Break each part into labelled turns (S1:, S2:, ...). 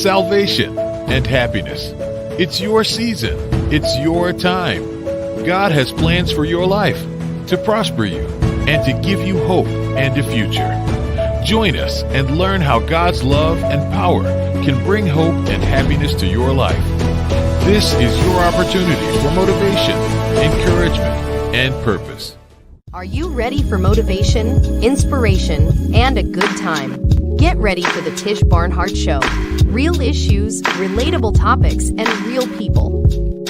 S1: salvation, and happiness. It's your season. It's your time. God has plans for your life to prosper you and to give you hope and a future. Join us and learn how God's love and power can bring hope and happiness to your life. This is your opportunity for motivation, encouragement, and purpose.
S2: Are you ready for motivation, inspiration, and a good time? Get ready for the Tish Barnhardt Show. Real issues, relatable topics, and real people.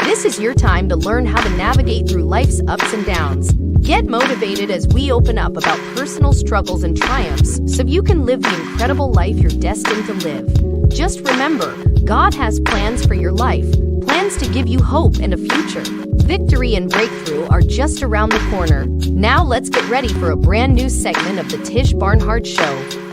S2: This is your time to learn how to navigate through life's ups and downs. Get motivated as we open up about personal struggles and triumphs so you can live the incredible life you're destined to live. Just remember, God has plans for your life, plans to give you hope and a future. Victory and breakthrough are just around the corner. Now let's get ready for a brand new segment of the Tish Barnhardt Show.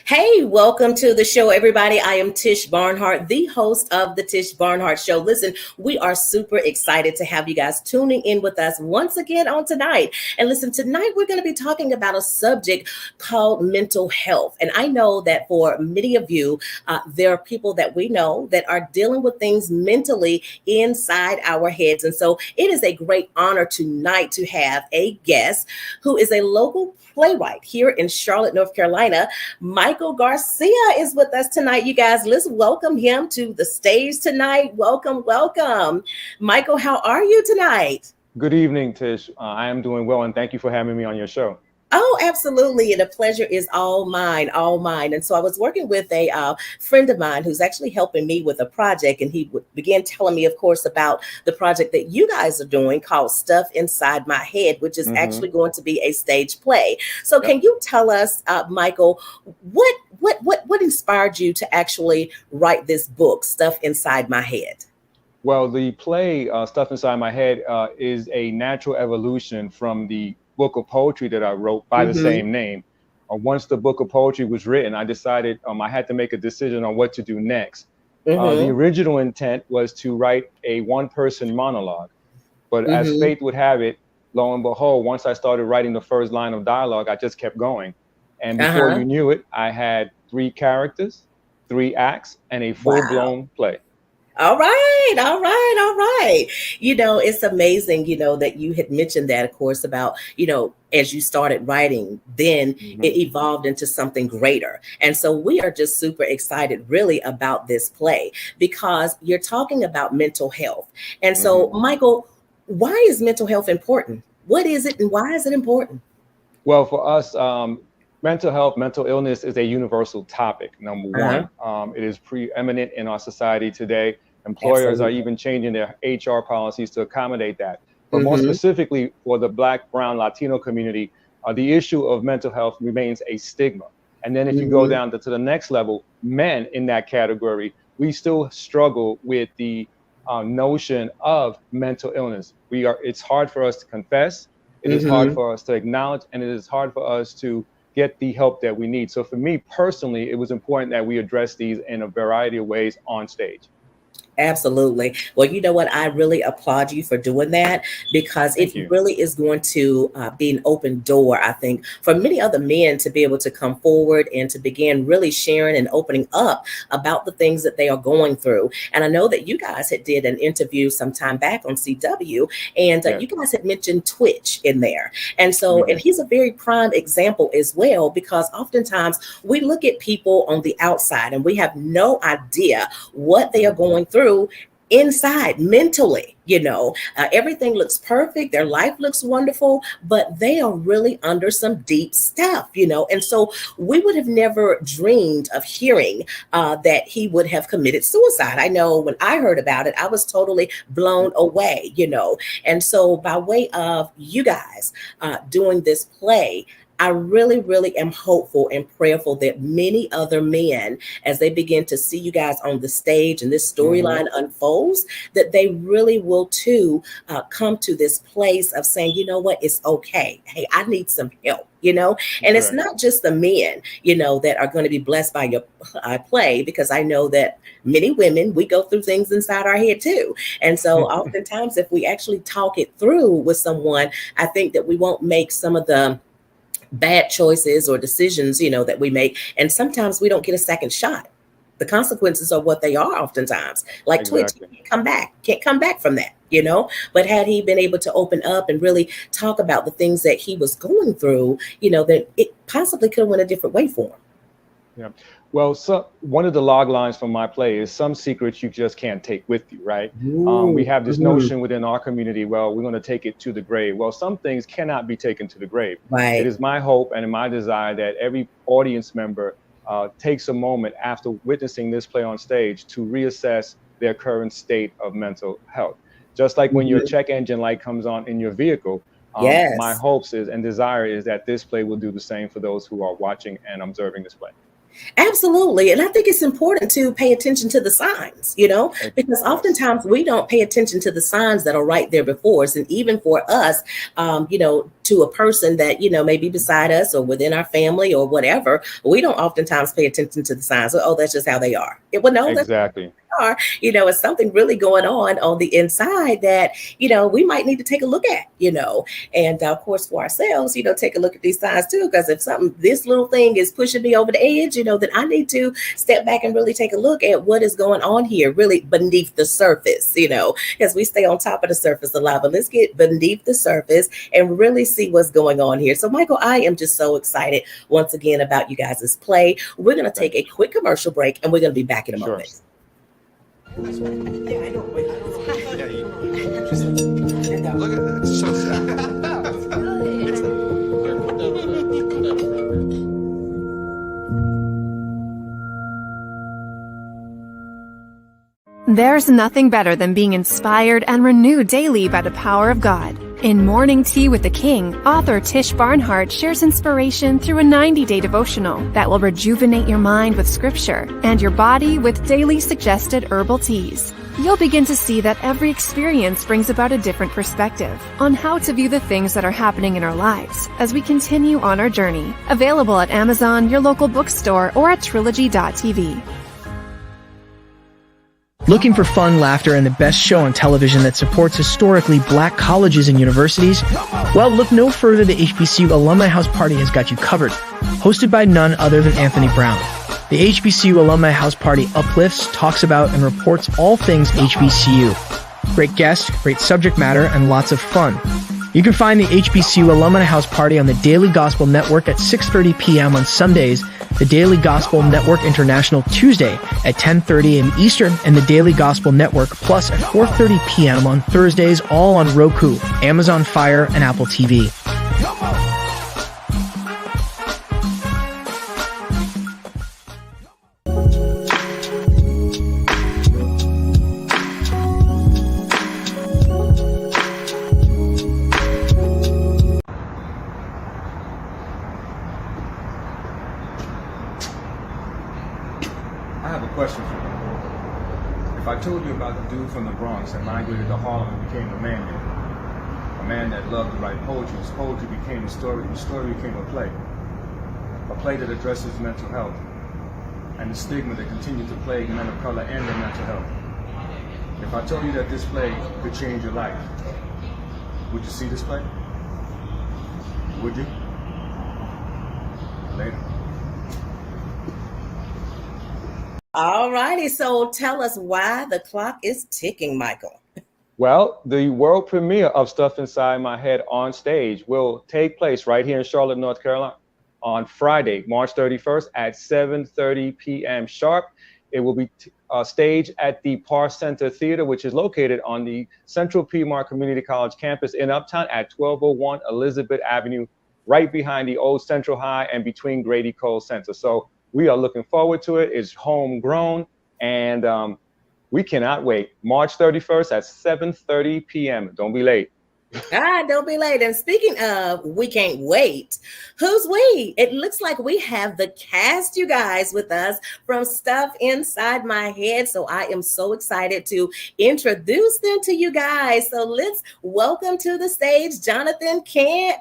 S3: Hey, welcome to the show, everybody. I am Tish Barnhardt, the host of the Tish Barnhardt Show. Listen, we are super excited to have you guys tuning in with us once again on tonight. And listen, tonight we're going to be talking about a subject called mental health. And I know that for many of you, there are people that we know that are dealing with things mentally inside our heads. And so it is a great honor tonight to have a guest who is a local playwright here in Charlotte, North Carolina. Michael Garcia is with us tonight, you guys. Let's welcome him to the stage tonight. Welcome, welcome. Michael, how are you tonight?
S4: Good evening, Tish. I am doing well, and thank you for having me on your show.
S3: Oh, absolutely. And the pleasure is all mine, all mine. And so I was working with a friend of mine who's actually helping me with a project. And he began telling me, of course, about the project that you guys are doing called Stuff Inside My Head, which is actually going to be a stage play. So can you tell us, Michael, what inspired you to actually write this book, Stuff Inside My Head?
S4: Well, the play, Stuff Inside My Head, is a natural evolution from the book of poetry that I wrote by the same name. Once the book of poetry was written, I decided I had to make a decision on what to do next. The original intent was to write a one-person monologue, but as fate would have it, lo and behold, once I started writing the first line of dialogue, I just kept going. And before you knew it, I had 3 characters, 3 acts, and a full-blown play.
S3: All right, all right, all right. You know, it's amazing, that you had mentioned that, of course, about, as you started writing, then it evolved into something greater. And so we are just super excited really about this play because you're talking about mental health. And so, Michael, why is mental health important? What is it and why is it important?
S4: Well, for us, mental health, mental illness is a universal topic, number one. It is preeminent in our society today. Employers are even changing their HR policies to accommodate that. But more specifically for the Black, Brown, Latino community, the issue of mental health remains a stigma. And then if you go down to the next level, men in that category, we still struggle with the notion of mental illness. It's hard for us to confess. It is hard for us to acknowledge, and it is hard for us to get the help that we need. So for me personally, it was important that we address these in a variety of ways on stage.
S3: Absolutely. Well, you know what? I really applaud you for doing that because it really is going to be an open door, I think, for many other men to be able to come forward and to begin really sharing and opening up about the things that they are going through. And I know that you guys had did an interview some time back on CW, and you guys had mentioned Twitch in there. And so, and he's a very prime example as well, because oftentimes we look at people on the outside and we have no idea what they are going through inside mentally. Everything looks perfect, their life looks wonderful, but they are really under some deep stuff, and so we would have never dreamed of hearing that he would have committed suicide. I know when I heard about it, I was totally blown away, and so by way of you guys doing this play, I really, really am hopeful and prayerful that many other men, as they begin to see you guys on the stage and this storyline unfolds, that they really will too come to this place of saying, you know what, it's okay. Hey, I need some help. And it's not just the men, that are going to be blessed by your play, because I know that many women, we go through things inside our head too. And so oftentimes if we actually talk it through with someone, I think that we won't make some of the bad choices or decisions, that we make. And sometimes we don't get a second shot. The consequences are what they are oftentimes. Like Twitch, can't come back from that, But had he been able to open up and really talk about the things that he was going through, then it possibly could have went a different way for him.
S4: Yeah. Well, so one of the log lines from my play is some secrets you just can't take with you, right? We have this notion within our community, well, we're going to take it to the grave. Well, some things cannot be taken to the grave.
S3: Right.
S4: It is my hope and my desire that every audience member takes a moment after witnessing this play on stage to reassess their current state of mental health. Just like when your check engine light comes on in your vehicle, my hopes and desire is that this play will do the same for those who are watching and observing this play.
S3: Absolutely. And I think it's important to pay attention to the signs, because oftentimes we don't pay attention to the signs that are right there before us. And even for us, to a person that, may be beside us or within our family or whatever, we don't oftentimes pay attention to the signs. Oh, that's just how they are.
S4: Exactly.
S3: Are, it's something really going on the inside that, we might need to take a look at, and of course for ourselves, take a look at these signs too, because if this little thing is pushing me over the edge, then I need to step back and really take a look at what is going on here, really beneath the surface, because we stay on top of the surface a lot, but let's get beneath the surface and really see what's going on here. So Michael, I am just so excited once again about you guys' play. We're going to take a quick commercial break and we're going to be back in a moment.
S5: Yeah, I know. Wait, look at that. So
S6: There's nothing better than being inspired and renewed daily by the power of God. In Morning Tea with the King, author Tish Barnhardt shares inspiration through a 90-day devotional that will rejuvenate your mind with scripture and your body with daily suggested herbal teas. You'll begin to see that every experience brings about a different perspective on how to view the things that are happening in our lives as we continue on our journey. Available at Amazon, your local bookstore, or at trilogy.tv.
S7: Looking for fun, laughter, and the best show on television that supports historically black colleges and universities? Well, look no further. The HBCU Alumni House Party has got you covered. Hosted by none other than Anthony Brown. The HBCU Alumni House Party uplifts, talks about, and reports all things HBCU. Great guests, great subject matter, and lots of fun. You can find the HBCU Alumni House Party on the Daily Gospel Network at 6:30 p.m. on Sundays, the Daily Gospel Network International Tuesday at 10:30 a.m. Eastern, and the Daily Gospel Network Plus at 4:30 p.m. on Thursdays, all on Roku, Amazon Fire, and Apple TV.
S4: I have a question for you. If I told you about the dude from the Bronx that migrated to Harlem and became a man that loved to write poetry, his poetry became a story, his story became a play that addresses mental health and the stigma that continues to plague men of color and their mental health. If I told you that this play could change your life, would you see this play? Would you? Later.
S3: All righty. So tell us why the clock is ticking, Michael.
S4: Well, the world premiere of Stuff Inside My Head on Stage will take place right here in Charlotte, North Carolina on Friday, March 31st at 7:30 p.m. sharp. It will be staged at the Parr Center Theater, which is located on the Central Piedmont Community College campus in Uptown at 1201 Elizabeth Avenue, right behind the old Central High and between Grady Cole Center. So we are looking forward to it. It's homegrown, and we cannot wait. March 31st at 7:30 p.m. Don't be late.
S3: Don't be late. And speaking of, we can't wait. Who's we? It looks like we have the cast, you guys, with us from Stuff Inside My Head. So I am so excited to introduce them to you guys. So let's welcome to the stage Jonathan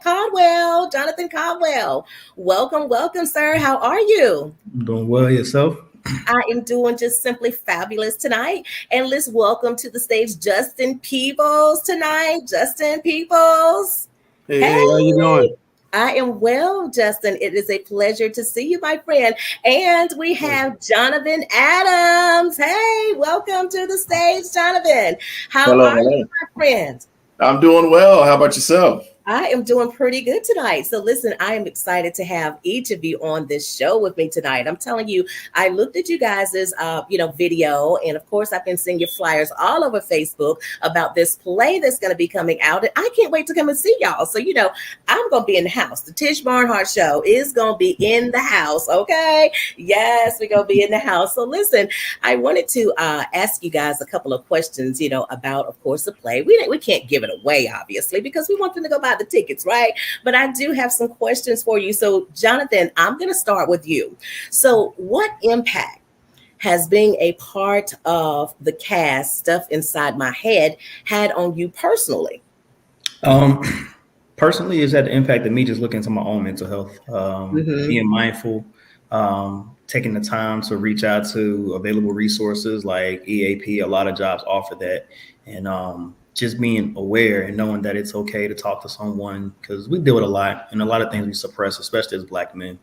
S3: Caldwell. Jonathan Caldwell. Welcome, sir. How are you?
S8: Doing well yourself?
S3: I am doing just simply fabulous tonight. And let's welcome to the stage Justin Peebles tonight. Justin Peebles.
S9: Hey, how you doing?
S3: I am well, Justin. It is a pleasure to see you, my friend. And we have Jonathan Adams. Hey, welcome to the stage, Jonathan. How are you, my friend?
S10: I'm doing well. How about yourself?
S3: I am doing pretty good tonight. So listen, I am excited to have each of you on this show with me tonight. I'm telling you, I looked at you guys' video, and of course I've been seeing your flyers all over Facebook about this play that's going to be coming out, and I can't wait to come and see y'all. So I'm going to be in the house. The Tish Barnhardt show is going to be in the house. Okay, yes, we're going to be in the house. So listen, I wanted to ask you guys a couple of questions, about, of course, the play. We can't give it away, obviously, because we want them to go buy the tickets, right? But I do have some questions for you. So, Jonathan, I'm going to start with you. So, what impact has being a part of the cast, Stuff Inside My Head, had on you personally?
S8: Personally, is that the impact of me just looking into my own mental health, being mindful, taking the time to reach out to available resources like EAP. A lot of jobs offer that, and just being aware and knowing that it's okay to talk to someone, because we deal with a lot and a lot of things we suppress, especially as Black men.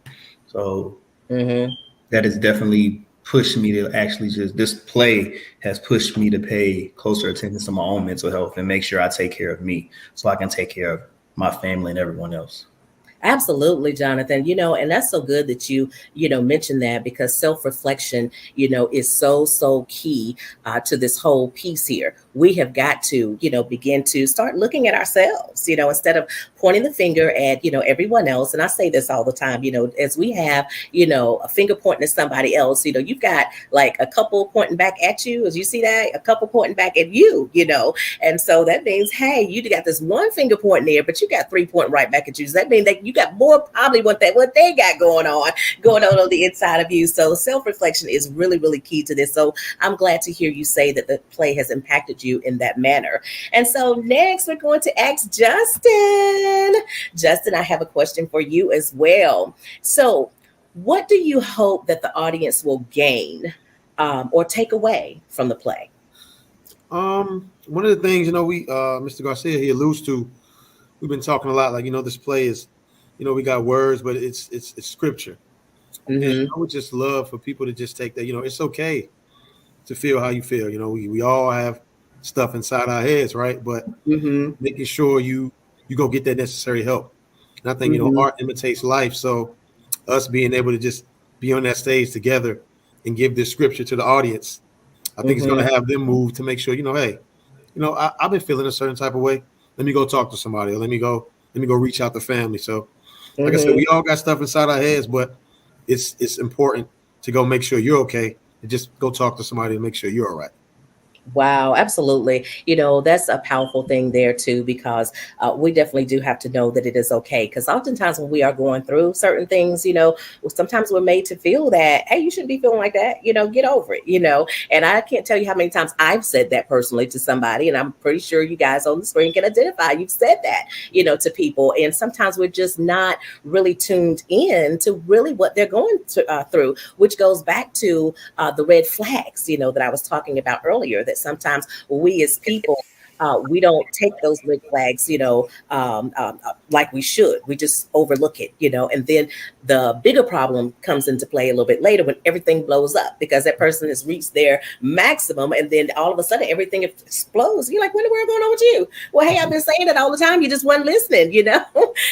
S8: So that has definitely pushed me to actually this play has pushed me to pay closer attention to my own mental health and make sure I take care of me so I can take care of my family and everyone else.
S3: Absolutely, Jonathan. And that's so good that you mentioned that, because self-reflection, is so key to this whole piece here. We have got to, begin to start looking at ourselves, instead of pointing the finger at, everyone else. And I say this all the time, as we have, a finger pointing at somebody else, you've got like a couple pointing back at you. As you see that, a couple pointing back at you, and so that means, hey, you got this one finger pointing there, but you got 3 pointing right back at you. So that means that you got more probably what they got going on the inside of you. So self-reflection is really key to this. So I'm glad to hear you say that the play has impacted you in that manner. And so next we're going to ask Justin. Justin, I have a question for you as well. So what do you hope that the audience will gain or take away from the play?
S9: One of the things, Mr. Garcia, he alludes to, we've been talking a lot, like, this play is, we got words, but it's scripture. And I would just love for people to just take that, it's okay to feel how you feel. We all have stuff inside our heads, right? But making sure you go get that necessary help. And I think, art imitates life. So us being able to just be on that stage together and give this scripture to the audience, I think it's going to have them move to make sure, hey, I've been feeling a certain type of way. Let me go talk to somebody, or let me go reach out to family. So like I said, we all got stuff inside our heads, but it's important to go make sure you're okay and just go talk to somebody and make sure you're all right.
S3: Wow, absolutely. That's a powerful thing there too, because we definitely do have to know that it is okay. Because oftentimes when we are going through certain things, sometimes we're made to feel that, hey, you shouldn't be feeling like that, get over it, and I can't tell you how many times I've said that personally to somebody, and I'm pretty sure you guys on the screen can identify you've said that, to people. And sometimes we're just not really tuned in to really what they're going through, which goes back to the red flags, that I was talking about earlier, that sometimes we as people, we don't take those red flags, like we should. We just overlook it, and then the bigger problem comes into play a little bit later when everything blows up, because that person has reached their maximum, and then all of a sudden everything explodes. You're like, what in the world going on with you? Well, hey, I've been saying that all the time. You just weren't listening,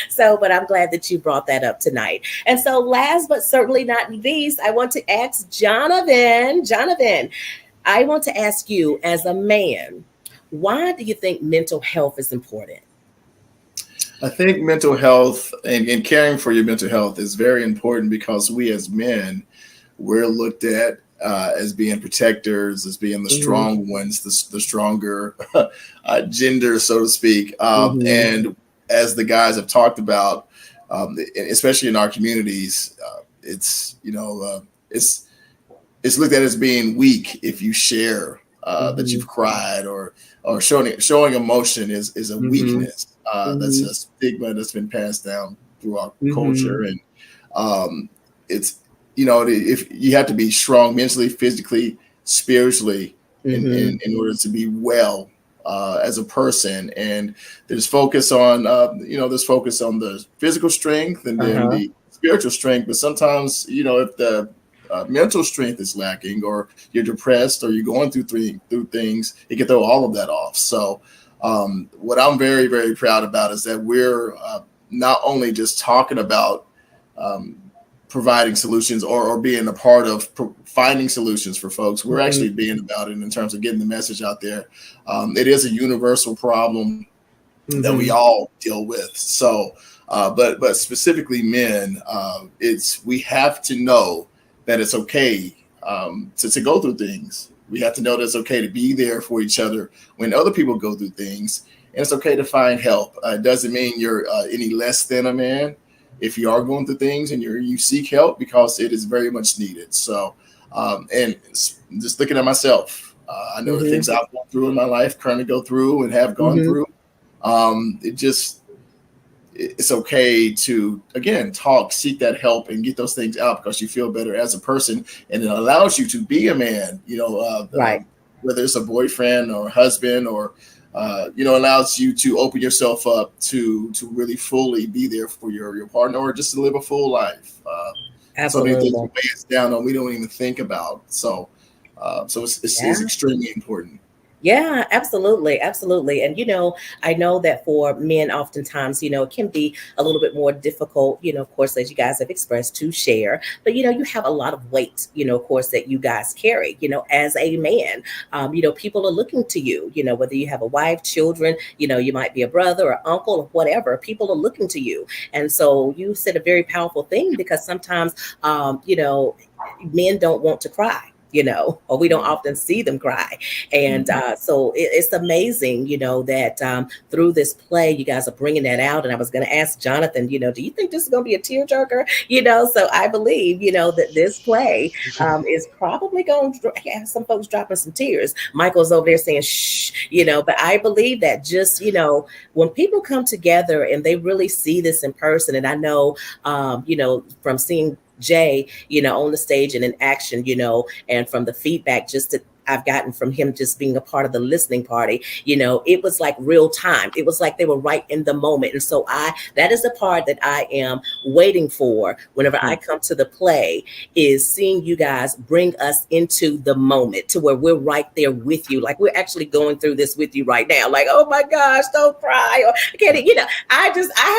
S3: So, but I'm glad that you brought that up tonight. And so last but certainly not least, I want to ask Jonathan. Jonathan, I want to ask you, as a man, why do you think mental health is important?
S10: I think mental health and caring for your mental health is very important, because we as men, we're looked at as being protectors, as being the strong ones, the stronger gender, so to speak. And as the guys have talked about, especially in our communities, it's looked at as being weak if you share that you've cried, or showing emotion is a weakness. That's a stigma that's been passed down through our culture, and it's if you have to be strong mentally, physically, spiritually in order to be well as a person. And there's focus on the physical strength and then the spiritual strength, but sometimes if the mental strength is lacking, or you're depressed, or you're going through things, it can throw all of that off. So what I'm very, very proud about is that we're not only just talking about providing solutions or being a part of finding solutions for folks. We're actually being about it in terms of getting the message out there. It is a universal problem that we all deal with. So, but specifically men, we have to know that it's okay to go through things. We have to know that it's okay to be there for each other when other people go through things, and it's okay to find help. It doesn't mean you're any less than a man if you are going through things and you seek help, because it is very much needed. So, and just looking at myself, I know the things I've gone through in my life, currently go through and have gone through. It's okay to, again, seek that help and get those things out, because you feel better as a person, and it allows you to be a man, right. Whether it's a boyfriend or husband, or, allows you to open yourself up to really fully be there for your partner, or just to live a full life. So many things weigh us down and we don't even think about. So it's extremely important.
S3: Yeah, absolutely. Absolutely. And, I know that for men, oftentimes, it can be a little bit more difficult, of course, as you guys have expressed, to share. But, you have a lot of weight, of course, that you guys carry, as a man. People are looking to you, whether you have a wife, children, you might be a brother or uncle or whatever. People are looking to you. And so you said a very powerful thing, because sometimes, men don't want to cry. Or we don't often see them cry. And so it's amazing, that through this play, you guys are bringing that out. And I was going to ask Jonathan, do you think this is going to be a tearjerker? So I believe, that this play is probably going to have some folks dropping some tears. Michael's over there saying, shh, but I believe that just, when people come together and they really see this in person, and I know, from seeing Jay, on the stage and in action, and from the feedback I've gotten from him just being a part of the listening party, it was like real time. It was like they were right in the moment. And so that is the part that I am waiting for whenever I come to the play, is seeing you guys bring us into the moment to where we're right there with you. Like we're actually going through this with you right now. Like, oh my gosh, don't cry. Or I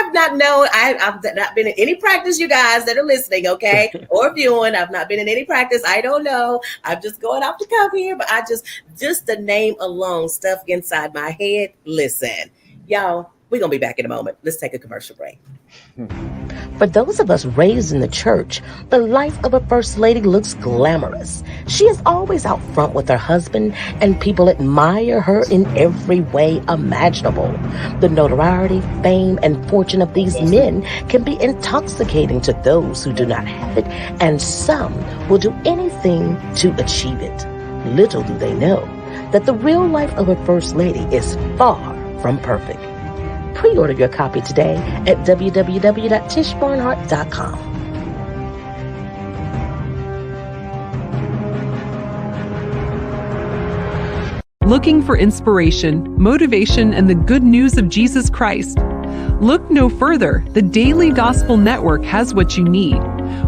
S3: have not known, I've not been in any practice, you guys that are listening, okay, or viewing. I've not been in any practice. I don't know. I'm just going off the cuff here. But I just the name alone, stuff inside my head. Listen, y'all, we're going to be back in a moment. Let's take a commercial break.
S11: For those of us raised in the church, the life of a first lady looks glamorous. She is always out front with her husband, and people admire her in every way imaginable. The notoriety, fame, and fortune of these men can be intoxicating to those who do not have it, and some will do anything to achieve it. Little do they know that the real life of a first lady is far from perfect. Pre-order your copy today at www.tishbarnhardt.com.
S12: Looking for inspiration, motivation, and the good news of Jesus Christ? Look no further. The Daily Gospel Network has what you need.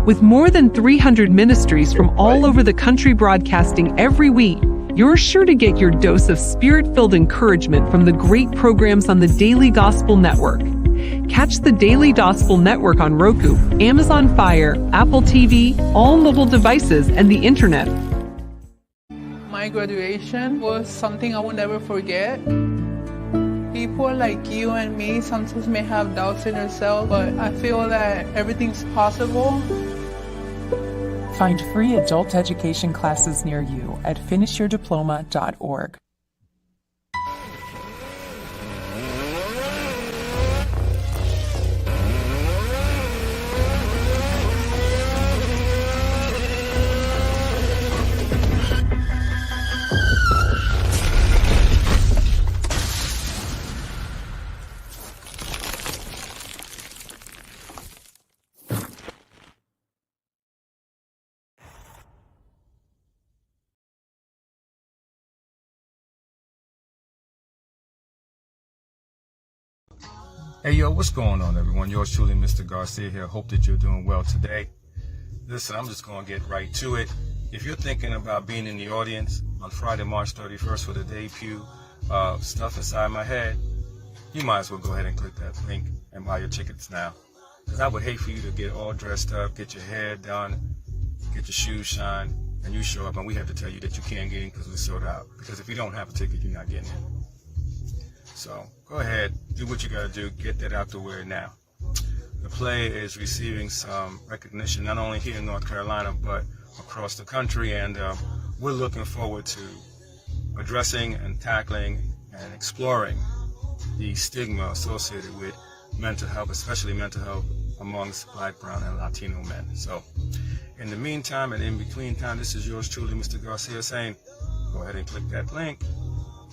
S12: With more than 300 ministries from all over the country broadcasting every week, you're sure to get your dose of spirit-filled encouragement from the great programs on the Daily Gospel Network. Catch the Daily Gospel Network on Roku, Amazon Fire, Apple TV, all mobile devices, and the internet.
S13: My graduation was something I will never forget. People like you and me sometimes may have doubts in yourself, but I feel that everything's possible.
S12: Find free adult education classes near you at finishyourdiploma.org.
S14: Hey, yo, what's going on, everyone? Yours truly, Mr. Garcia here. Hope that you're doing well today. Listen, I'm just going to get right to it. If you're thinking about being in the audience on Friday, March 31st for the debut of Stuff Inside My Head, you might as well go ahead and click that link and buy your tickets now. Because I would hate for you to get all dressed up, get your hair done, get your shoes shined, and you show up and we have to tell you that you can't get in because we're sold out. Because if you don't have a ticket, you're not getting in. So go ahead, do what you got to do, get that out the way now. The play is receiving some recognition not only here in North Carolina but across the country, and we're looking forward to addressing and tackling and exploring the stigma associated with mental health, especially mental health amongst Black, Brown, and Latino men. So in the meantime and in between time, this is yours truly, Mr. Garcia, saying go ahead and click that link.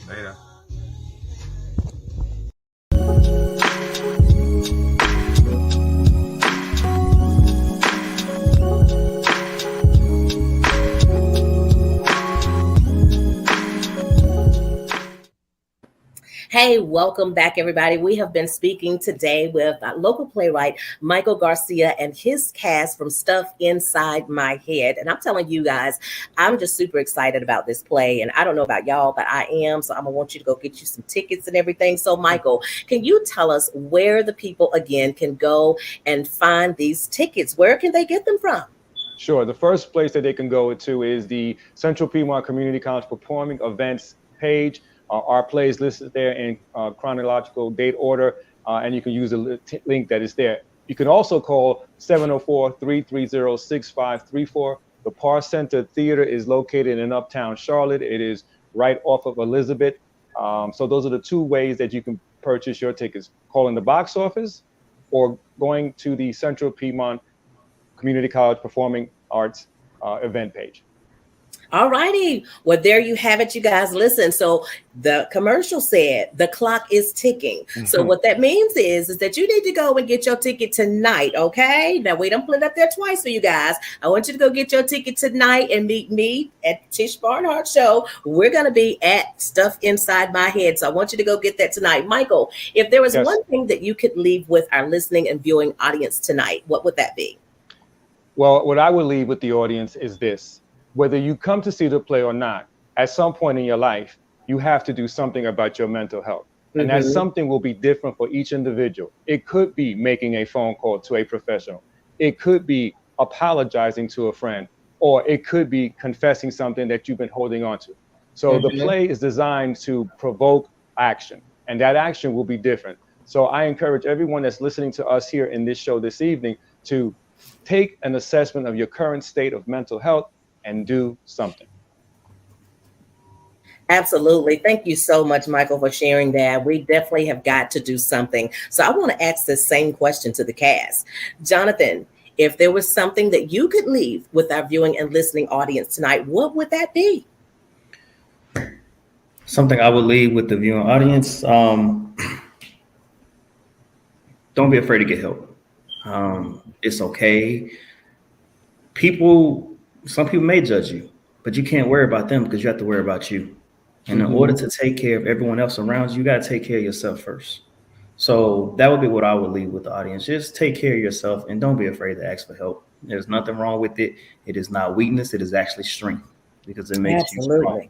S14: Later.
S3: Hey, welcome back, everybody. We have been speaking today with local playwright Michael Garcia and his cast from Stuff Inside My Head. And I'm telling you guys, I'm just super excited about this play. And I don't know about y'all, but I am. So I'm going to want you to go get you some tickets and everything. So, Michael, can you tell us where the people, again, can go and find these tickets? Where can they get them from?
S4: Sure. The first place that they can go to is the Central Piedmont Community College Performing Events page. Our plays listed there in chronological date order, and you can use the link that is there. You can also call 704-330-6534. The Parr Center Theater is located in Uptown Charlotte. It is right off of Elizabeth. So those are the two ways that you can purchase your tickets: calling the box office or going to the Central Piedmont Community College Performing Arts event page.
S3: All righty. Well, there you have it, you guys. Listen, so the commercial said the clock is ticking. Mm-hmm. So what that means is that you need to go and get your ticket tonight, okay? Now, we don't put it up there twice for you guys. I want you to go get your ticket tonight and meet me at Tish Barnhardt Show. We're going to be at Stuff Inside My Head. So I want you to go get that tonight. Michael, if there was one thing that you could leave with our listening and viewing audience tonight, what would that be?
S4: Well, what I would leave with the audience is this. Whether you come to see the play or not, at some point in your life, you have to do something about your mental health. And that something will be different for each individual. It could be making a phone call to a professional. It could be apologizing to a friend, or it could be confessing something that you've been holding on to. So the play is designed to provoke action, and that action will be different. So I encourage everyone that's listening to us here in this show this evening to take an assessment of your current state of mental health and do something.
S3: Absolutely. Thank you so much, Michael, for sharing that. We definitely have got to do something. So I want to ask the same question to the cast. Jonathan, if there was something that you could leave with our viewing and listening audience tonight, what would that be?
S8: Something I would leave with the viewing audience. Don't be afraid to get help. It's okay. Some people may judge you, but you can't worry about them because you have to worry about you. And in order to take care of everyone else around you, you got to take care of yourself first. So that would be what I would leave with the audience. Just take care of yourself and don't be afraid to ask for help. There's nothing wrong with it. It is not weakness. It is actually strength because it makes you strong.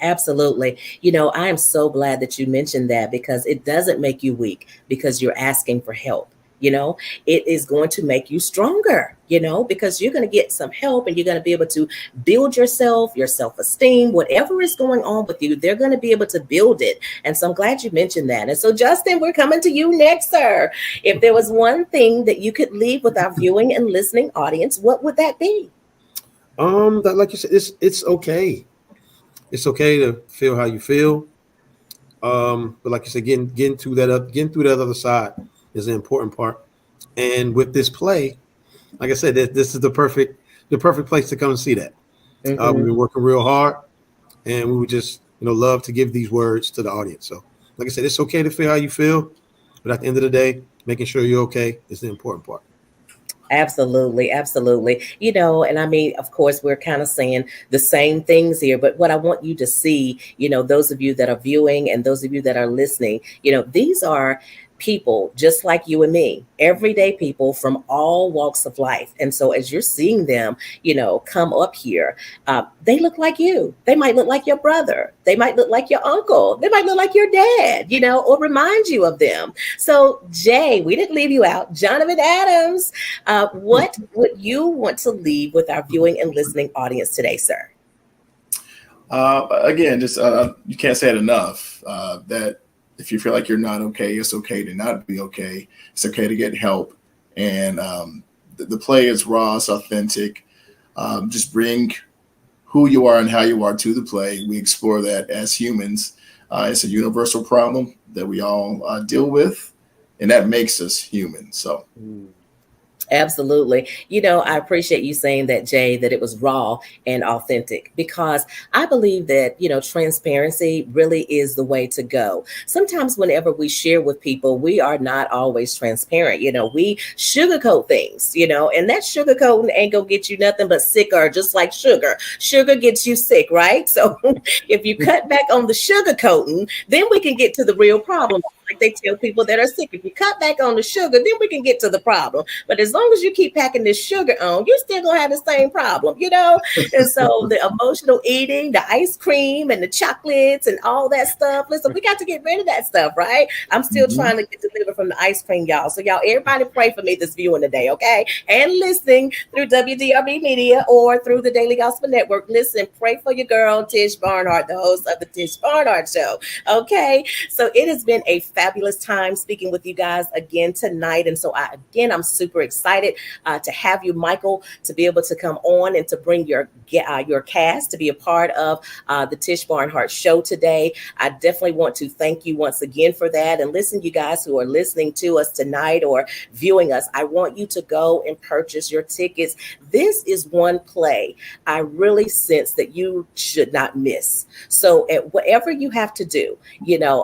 S3: Absolutely. You know, I am so glad that you mentioned that because it doesn't make you weak because you're asking for help. You know, it is going to make you stronger, you know, because you're going to get some help and you're going to be able to build yourself, your self-esteem, whatever is going on with you, they're going to be able to build it. And so I'm glad you mentioned that. And so, Justin, we're coming to you next, sir. If there was one thing that you could leave with our viewing and listening audience, what would that be?
S9: That, like you said, it's okay. It's okay to feel how you feel. But like you said, getting through that other side is an important part. And with this play, like I said, this is the perfect place to come and see that. We've been working real hard, and we would just love to give these words to the audience. So, like I said, it's okay to feel how you feel, but at the end of the day, making sure you're okay is the important part.
S3: Absolutely, absolutely. And I mean, of course, we're kind of saying the same things here, but what I want you to see, those of you that are viewing and those of you that are listening, these are people just like you and me, everyday people from all walks of life. And so as you're seeing them, come up here, they look like you. They might look like your brother. They might look like your uncle. They might look like your dad, or remind you of them. So Jay, we didn't leave you out. Jonathan Adams, what would you want to leave with our viewing and listening audience today, sir?
S10: Again, just you can't say it enough, that if you feel like you're not okay, it's okay to not be okay. It's okay to get help. And the play is raw, it's authentic. Just bring who you are and how you are to the play. We explore that as humans. It's a universal problem that we all deal with, and that makes us human. So.
S3: Absolutely. I appreciate you saying that, Jay, that it was raw and authentic, because I believe that, transparency really is the way to go. Sometimes whenever we share with people, we are not always transparent. We sugarcoat things, and that sugarcoating ain't gonna get you nothing but sicker, just like sugar. Sugar gets you sick, right? So if you cut back on the sugarcoating, then we can get to the real problem. Like they tell people that are sick, if you cut back on the sugar, then we can get to the problem. But as long as you keep packing this sugar on, you're still gonna have the same problem, And so the emotional eating, the ice cream and the chocolates and all that stuff. Listen, we got to get rid of that stuff, right? I'm still trying to get delivered from the ice cream, y'all. So y'all, everybody pray for me this viewing today, okay? And listening through WDRB Media or through the Daily Gospel Network. Listen, pray for your girl, Tish Barnhardt, the host of the Tish Barnhardt Show. Okay. So it has been a fabulous time speaking with you guys again tonight. And so I'm super excited to have you, Michael, to be able to come on and to bring your cast to be a part of the Tish Barnhardt Show today. I definitely want to thank you once again for that. And listen, you guys who are listening to us tonight or viewing us, I want you to go and purchase your tickets. This is one play I really sense that you should not miss. So at whatever you have to do,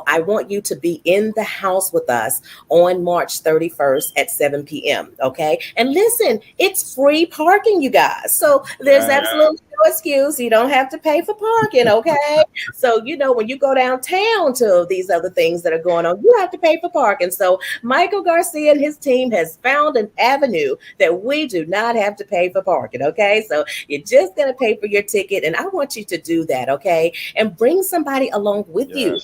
S3: I want you to be in the house with us on March 31st at 7 p.m. Okay. And listen, it's free parking, you guys. So there's absolutely no excuse. You don't have to pay for parking. Okay. So, when you go downtown to these other things that are going on, you have to pay for parking. So Michael Garcia and his team has found an avenue that we do not have to pay for parking. Okay. So you're just going to pay for your ticket. And I want you to do that. Okay. And bring somebody along with you.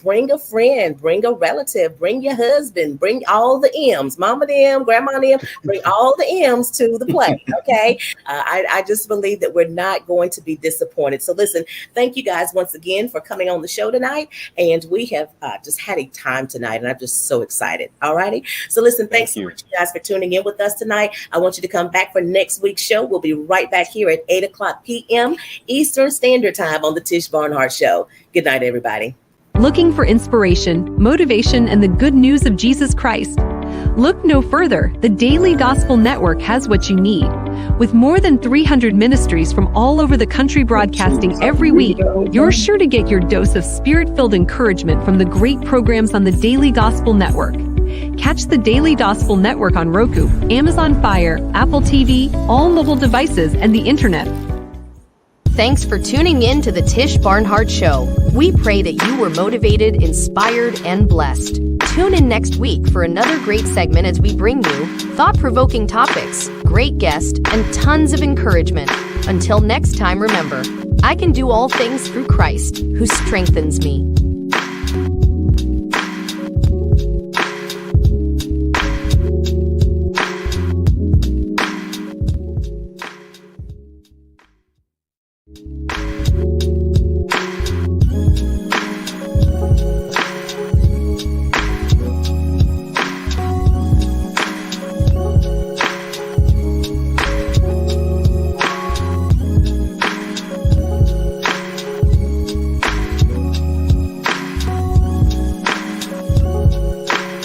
S3: Bring a friend, bring a relative, bring your husband, bring all the M's, mama them, grandma them, bring all the M's to the play. Okay. I just believe that we're not going to be disappointed. So listen, thank you guys once again for coming on the show tonight. And we have just had a time tonight, and I'm just so excited. All righty. So listen, thanks so much, you guys, for tuning in with us tonight. I want you to come back for next week's show. We'll be right back here at 8:00 p.m. Eastern Standard Time on the Tish Barnhardt Show. Good night, everybody.
S6: Looking for inspiration, motivation, and the good news of Jesus Christ? Look no further. The Daily Gospel Network has what you need. With more than 300 ministries from all over the country broadcasting every week, you're sure to get your dose of spirit-filled encouragement from the great programs on the Daily Gospel Network. Catch the Daily Gospel Network on Roku, Amazon Fire, Apple TV, all mobile devices, and the internet.
S2: Thanks for tuning in to the Tish Barnhardt Show. We pray that you were motivated, inspired, and blessed. Tune in next week for another great segment as we bring you thought-provoking topics, great guests, and tons of encouragement. Until next time, remember, I can do all things through Christ, who strengthens me.